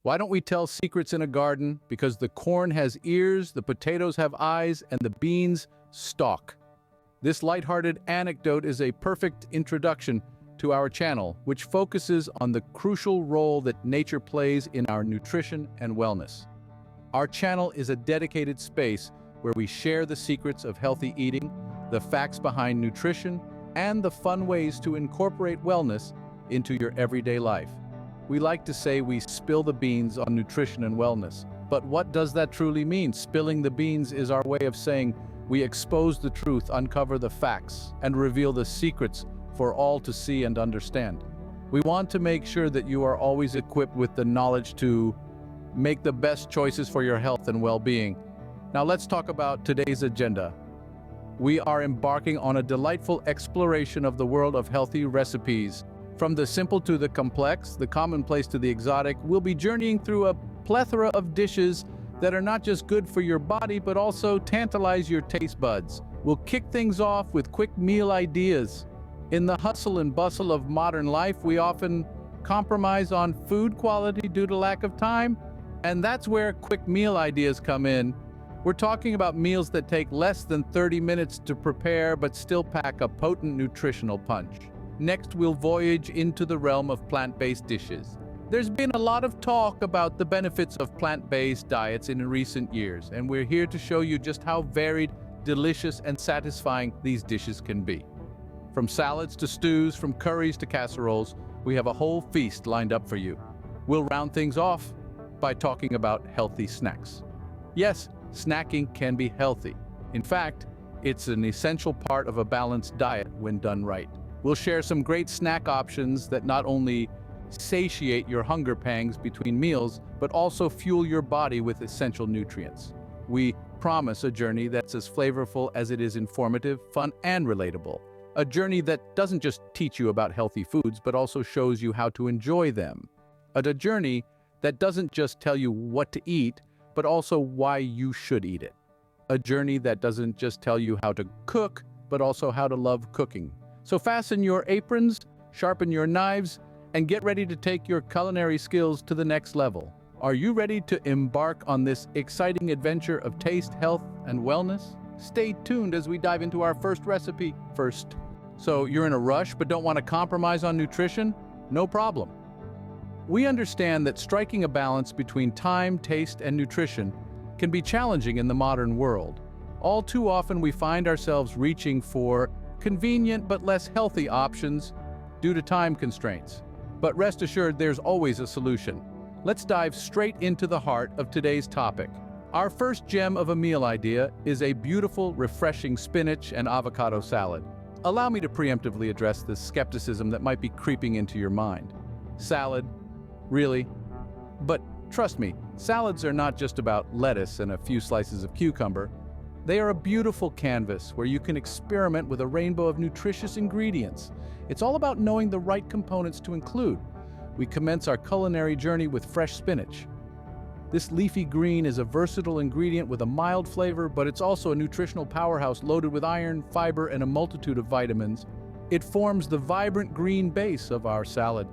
Why don't we tell secrets in a garden? Because the corn has ears, the potatoes have eyes, and the beans stalk. This lighthearted anecdote is a perfect introduction to our channel, which focuses on the crucial role that nature plays in our nutrition and wellness. Our channel is a dedicated space where we share the secrets of healthy eating, the facts behind nutrition, and the fun ways to incorporate wellness into your everyday life. We like to say we spill the beans on nutrition and wellness, but what does that truly mean? Spilling the beans is our way of saying we expose the truth, uncover the facts, and reveal the secrets for all to see and understand. We want to make sure that you are always equipped with the knowledge to make the best choices for your health and well-being. Now let's talk about today's agenda. We are embarking on a delightful exploration of the world of healthy recipes. From the simple to the complex, the commonplace to the exotic, we'll be journeying through a plethora of dishes that are not just good for your body, but also tantalize your taste buds. We'll kick things off with quick meal ideas. In the hustle and bustle of modern life, we often compromise on food quality due to lack of time, and that's where quick meal ideas come in. We're talking about meals that take less than 30 minutes to prepare, but still pack a potent nutritional punch. Next, we'll voyage into the realm of plant-based dishes. There's been a lot of talk about the benefits of plant-based diets in recent years, and we're here to show you just how varied, delicious, and satisfying these dishes can be. From salads to stews, from curries to casseroles, we have a whole feast lined up for you. We'll round things off by talking about healthy snacks. Yes, snacking can be healthy. In fact, it's an essential part of a balanced diet when done right. We'll share some great snack options that not only satiate your hunger pangs between meals, but also fuel your body with essential nutrients. We promise a journey that's as flavorful as it is informative, fun, and relatable. A journey that doesn't just teach you about healthy foods, but also shows you how to enjoy them. A journey that doesn't just tell you what to eat, but also why you should eat it. A journey that doesn't just tell you how to cook, but also how to love cooking. So fasten your aprons, sharpen your knives, and get ready to take your culinary skills to the next level. Are you ready to embark on this exciting adventure of taste, health, and wellness? Stay tuned as we dive into our first recipe first. So you're in a rush but don't want to compromise on nutrition? No problem. We understand that striking a balance between time, taste, and nutrition can be challenging in the modern world. All too often we find ourselves reaching for convenient but less healthy options due to time constraints. But rest assured, there's always a solution. Let's dive straight into the heart of today's topic. Our first gem of a meal idea is a beautiful, refreshing spinach and avocado salad. Allow me to preemptively address the skepticism that might be creeping into your mind. Salad? Really? But trust me, salads are not just about lettuce and a few slices of cucumber. They are a beautiful canvas where you can experiment with a rainbow of nutritious ingredients. It's all about knowing the right components to include. We commence our culinary journey with fresh spinach. This leafy green is a versatile ingredient with a mild flavor, but it's also a nutritional powerhouse loaded with iron, fiber, and a multitude of vitamins. It forms the vibrant green base of our salad.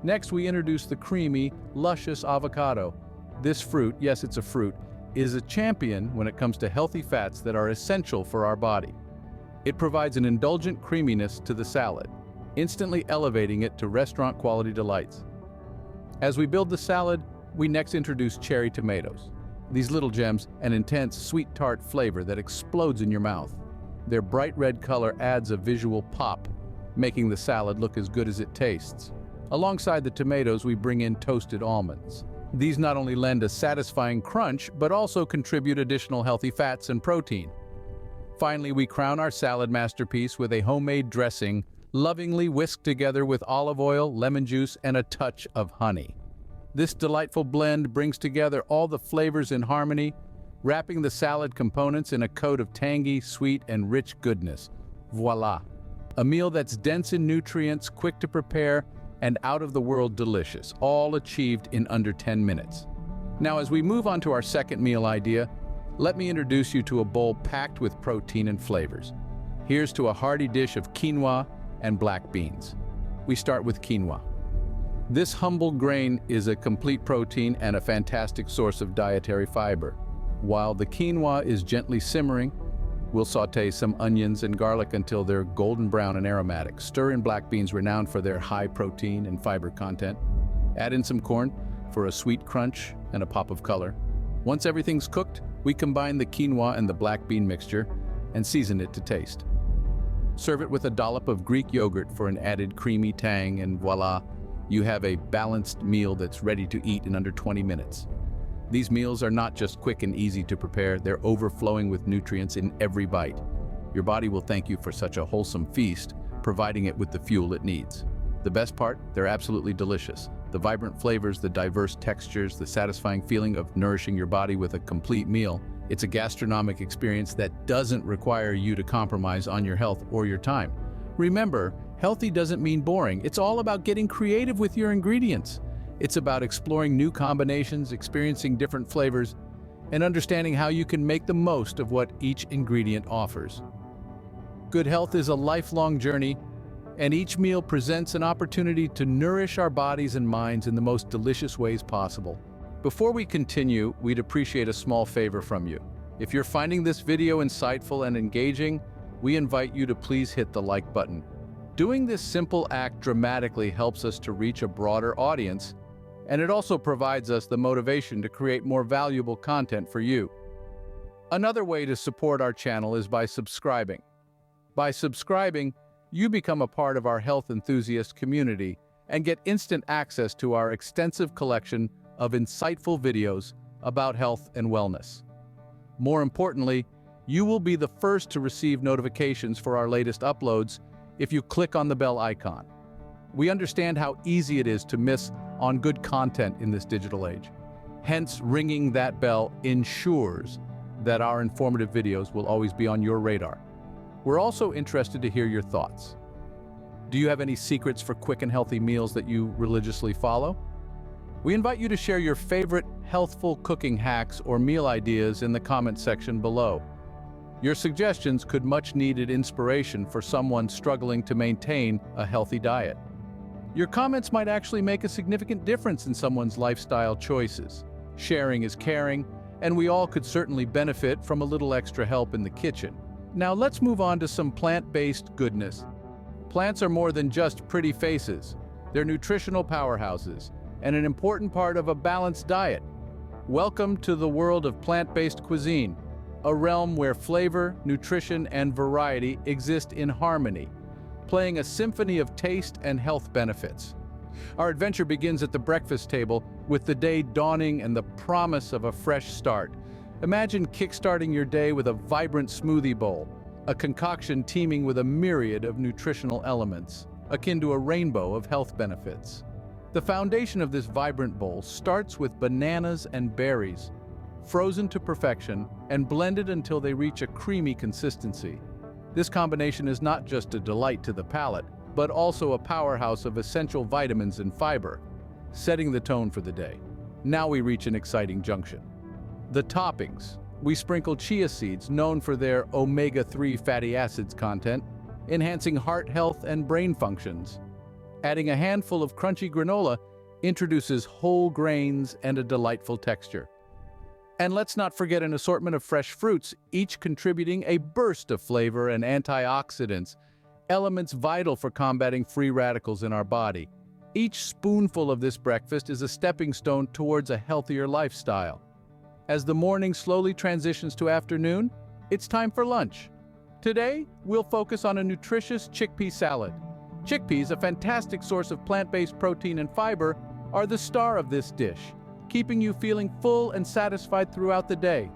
Next, we introduce the creamy, luscious avocado. This fruit, yes, it's a fruit, is a champion when it comes to healthy fats that are essential for our body. It provides an indulgent creaminess to the salad, instantly elevating it to restaurant-quality delights. As we build the salad, we next introduce cherry tomatoes. These little gems, an intense, sweet tart flavor that explodes in your mouth. Their bright red color adds a visual pop, making the salad look as good as it tastes. Alongside the tomatoes, we bring in toasted almonds. These not only lend a satisfying crunch, but also contribute additional healthy fats and protein. Finally, we crown our salad masterpiece with a homemade dressing, lovingly whisked together with olive oil, lemon juice, and a touch of honey. This delightful blend brings together all the flavors in harmony, wrapping the salad components in a coat of tangy, sweet, and rich goodness. Voila! A meal that's dense in nutrients, quick to prepare, and out-of-the-world delicious, all achieved in under 10 minutes. Now, as we move on to our second meal idea, let me introduce you to a bowl packed with protein and flavors. Here's to a hearty dish of quinoa and black beans. We start with quinoa. This humble grain is a complete protein and a fantastic source of dietary fiber. While the quinoa is gently simmering, we'll sauté some onions and garlic until they're golden brown and aromatic. Stir in black beans renowned for their high protein and fiber content. Add in some corn for a sweet crunch and a pop of color. Once everything's cooked, we combine the quinoa and the black bean mixture and season it to taste. Serve it with a dollop of Greek yogurt for an added creamy tang, and voila, you have a balanced meal that's ready to eat in under 20 minutes. These meals are not just quick and easy to prepare, they're overflowing with nutrients in every bite. Your body will thank you for such a wholesome feast, providing it with the fuel it needs. The best part, they're absolutely delicious. The vibrant flavors, the diverse textures, the satisfying feeling of nourishing your body with a complete meal. It's a gastronomic experience that doesn't require you to compromise on your health or your time. Remember, healthy doesn't mean boring. It's all about getting creative with your ingredients. It's about exploring new combinations, experiencing different flavors, and understanding how you can make the most of what each ingredient offers. Good health is a lifelong journey, and each meal presents an opportunity to nourish our bodies and minds in the most delicious ways possible. Before we continue, we'd appreciate a small favor from you. If you're finding this video insightful and engaging, we invite you to please hit the like button. Doing this simple act dramatically helps us to reach a broader audience, and it also provides us the motivation to create more valuable content for you. Another way to support our channel is by subscribing. By subscribing, you become a part of our health enthusiast community and get instant access to our extensive collection of insightful videos about health and wellness. More importantly, you will be the first to receive notifications for our latest uploads if you click on the bell icon. We understand how easy it is to miss on good content in this digital age. Hence, ringing that bell ensures that our informative videos will always be on your radar. We're also interested to hear your thoughts. Do you have any secrets for quick and healthy meals that you religiously follow? We invite you to share your favorite healthful cooking hacks or meal ideas in the comment section below. Your suggestions could much needed inspiration for someone struggling to maintain a healthy diet. Your comments might actually make a significant difference in someone's lifestyle choices. Sharing is caring, and we all could certainly benefit from a little extra help in the kitchen. Now let's move on to some plant-based goodness. Plants are more than just pretty faces. They're nutritional powerhouses and an important part of a balanced diet. Welcome to the world of plant-based cuisine, a realm where flavor, nutrition, and variety exist in harmony, playing a symphony of taste and health benefits. Our adventure begins at the breakfast table with the day dawning and the promise of a fresh start. Imagine kickstarting your day with a vibrant smoothie bowl, a concoction teeming with a myriad of nutritional elements, akin to a rainbow of health benefits. The foundation of this vibrant bowl starts with bananas and berries, frozen to perfection and blended until they reach a creamy consistency. This combination is not just a delight to the palate, but also a powerhouse of essential vitamins and fiber, setting the tone for the day. Now we reach an exciting junction. The toppings. We sprinkle chia seeds, known for their omega-3 fatty acids content, enhancing heart health and brain functions. Adding a handful of crunchy granola introduces whole grains and a delightful texture. And let's not forget an assortment of fresh fruits, each contributing a burst of flavor and antioxidants, elements vital for combating free radicals in our body. Each spoonful of this breakfast is a stepping stone towards a healthier lifestyle. As the morning slowly transitions to afternoon, it's time for lunch. Today, we'll focus on a nutritious chickpea salad. Chickpeas, a fantastic source of plant-based protein and fiber, are the star of this dish, keeping you feeling full and satisfied throughout the day.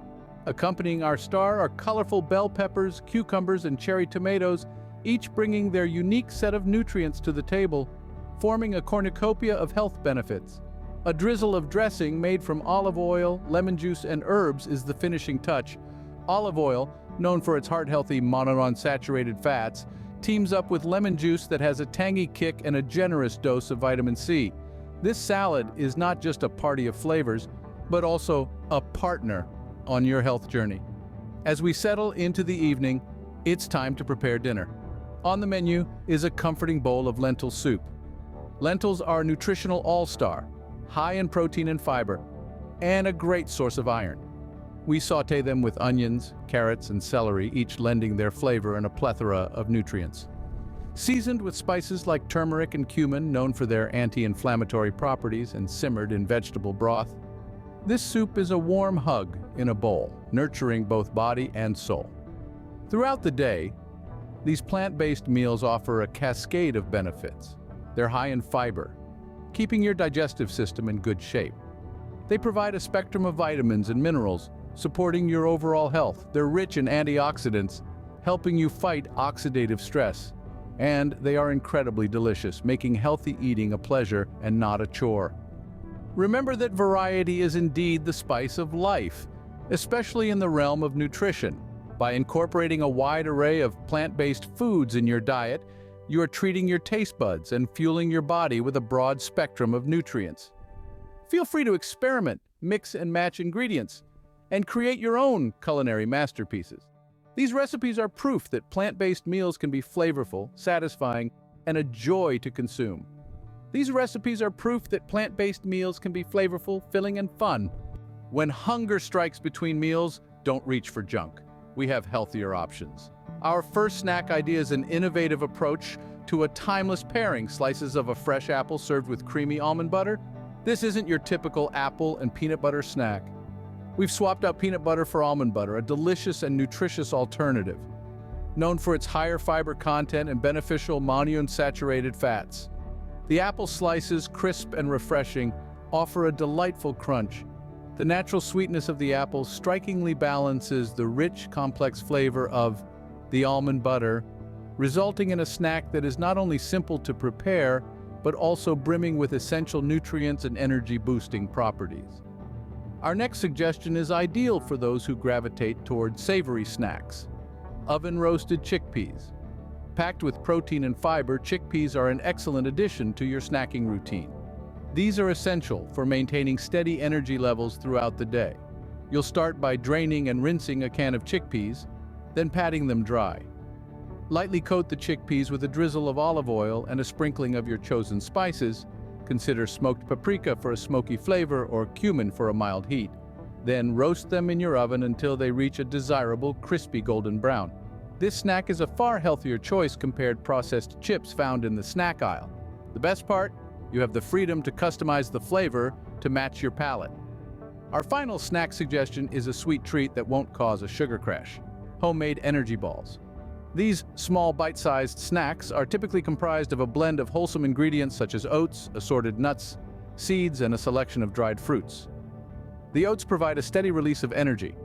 Accompanying our star are colorful bell peppers, cucumbers, and cherry tomatoes, each bringing their unique set of nutrients to the table, forming a cornucopia of health benefits. A drizzle of dressing made from olive oil, lemon juice, and herbs is the finishing touch. Olive oil, known for its heart-healthy monounsaturated fats, teams up with lemon juice that has a tangy kick and a generous dose of vitamin C. This salad is not just a party of flavors, but also a partner on your health journey. As we settle into the evening, it's time to prepare dinner. On the menu is a comforting bowl of lentil soup. Lentils are a nutritional all-star, high in protein and fiber, and a great source of iron. We sauté them with onions, carrots, and celery, each lending their flavor and a plethora of nutrients. Seasoned with spices like turmeric and cumin, known for their anti-inflammatory properties, and simmered in vegetable broth, this soup is a warm hug in a bowl, nurturing both body and soul. Throughout the day, these plant-based meals offer a cascade of benefits. They're high in fiber, keeping your digestive system in good shape. They provide a spectrum of vitamins and minerals, supporting your overall health. They're rich in antioxidants, helping you fight oxidative stress. And they are incredibly delicious, making healthy eating a pleasure and not a chore. Remember that variety is indeed the spice of life, especially in the realm of nutrition. By incorporating a wide array of plant-based foods in your diet, you are treating your taste buds and fueling your body with a broad spectrum of nutrients. Feel free to experiment, mix and match ingredients, and create your own culinary masterpieces. These recipes are proof that plant-based meals can be flavorful, satisfying, and a joy to consume. These recipes are proof that plant-based meals can be flavorful, filling, and fun. When hunger strikes between meals, don't reach for junk. We have healthier options. Our first snack idea is an innovative approach to a timeless pairing: slices of a fresh apple served with creamy almond butter. This isn't your typical apple and peanut butter snack. We've swapped out peanut butter for almond butter, a delicious and nutritious alternative, known for its higher fiber content and beneficial monounsaturated fats. The apple slices, crisp and refreshing, offer a delightful crunch. The natural sweetness of the apple strikingly balances the rich, complex flavor of the almond butter, resulting in a snack that is not only simple to prepare, but also brimming with essential nutrients and energy-boosting properties. Our next suggestion is ideal for those who gravitate toward savory snacks: oven-roasted chickpeas. Packed with protein and fiber, chickpeas are an excellent addition to your snacking routine. These are essential for maintaining steady energy levels throughout the day. You'll start by draining and rinsing a can of chickpeas, then patting them dry. Lightly coat the chickpeas with a drizzle of olive oil and a sprinkling of your chosen spices. Consider smoked paprika for a smoky flavor or cumin for a mild heat. Then roast them in your oven until they reach a desirable, crispy golden brown. This snack is a far healthier choice compared to processed chips found in the snack aisle. The best part? You have the freedom to customize the flavor to match your palate. Our final snack suggestion is a sweet treat that won't cause a sugar crash: homemade energy balls. These small bite-sized snacks are typically comprised of a blend of wholesome ingredients such as oats, assorted nuts, seeds, and a selection of dried fruits. The oats provide a steady release of energy,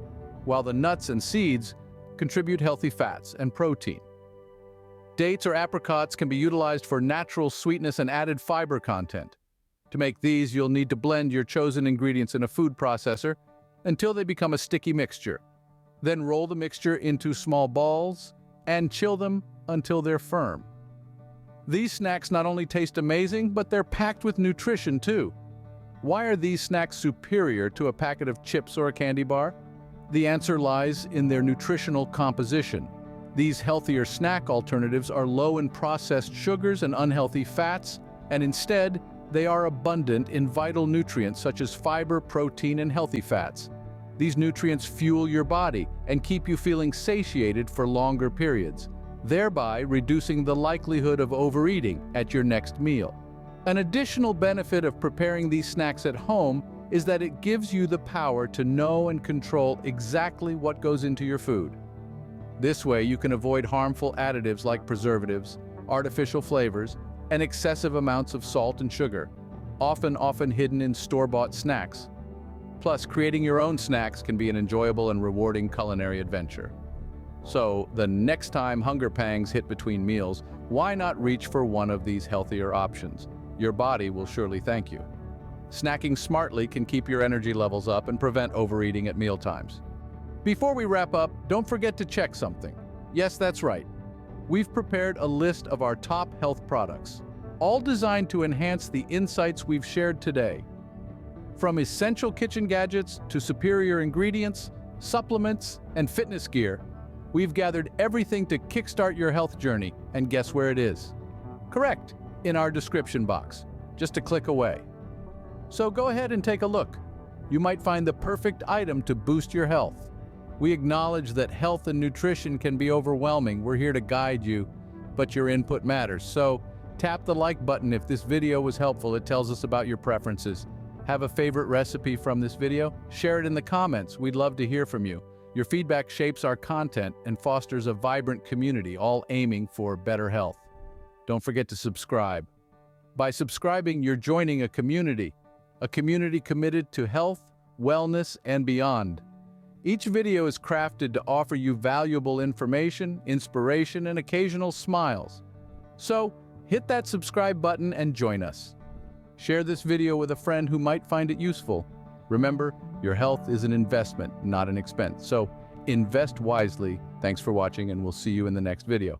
while the nuts and seeds contribute healthy fats and protein. Dates or apricots can be utilized for natural sweetness and added fiber content. To make these, you'll need to blend your chosen ingredients in a food processor until they become a sticky mixture. Then roll the mixture into small balls and chill them until they're firm. These snacks not only taste amazing, but they're packed with nutrition too. Why are these snacks superior to a packet of chips or a candy bar? The answer lies in their nutritional composition. These healthier snack alternatives are low in processed sugars and unhealthy fats, and instead, they are abundant in vital nutrients such as fiber, protein, and healthy fats. These nutrients fuel your body and keep you feeling satiated for longer periods, thereby reducing the likelihood of overeating at your next meal. An additional benefit of preparing these snacks at home is that it gives you the power to know and control exactly what goes into your food. This way, you can avoid harmful additives like preservatives, artificial flavors, and excessive amounts of salt and sugar, often hidden in store-bought snacks. Plus, creating your own snacks can be an enjoyable and rewarding culinary adventure. So, the next time hunger pangs hit between meals, why not reach for one of these healthier options? Your body will surely thank you. Snacking smartly can keep your energy levels up and prevent overeating at mealtimes. Before we wrap up, don't forget to check something. Yes, that's right. We've prepared a list of our top health products, all designed to enhance the insights we've shared today. From essential kitchen gadgets to superior ingredients, supplements, and fitness gear, we've gathered everything to kickstart your health journey, and guess where it is? Correct, in our description box, just a click away. So go ahead and take a look. You might find the perfect item to boost your health. We acknowledge that health and nutrition can be overwhelming. We're here to guide you, but your input matters. So tap the like button if this video was helpful. It tells us about your preferences. Have a favorite recipe from this video? Share it in the comments. We'd love to hear from you. Your feedback shapes our content and fosters a vibrant community, all aiming for better health. Don't forget to subscribe. By subscribing, you're joining a community committed to health, wellness, and beyond. Each video is crafted to offer you valuable information, inspiration, and occasional smiles. So, hit that subscribe button and join us. Share this video with a friend who might find it useful. Remember, your health is an investment, not an expense. So, invest wisely. Thanks for watching, and we'll see you in the next video.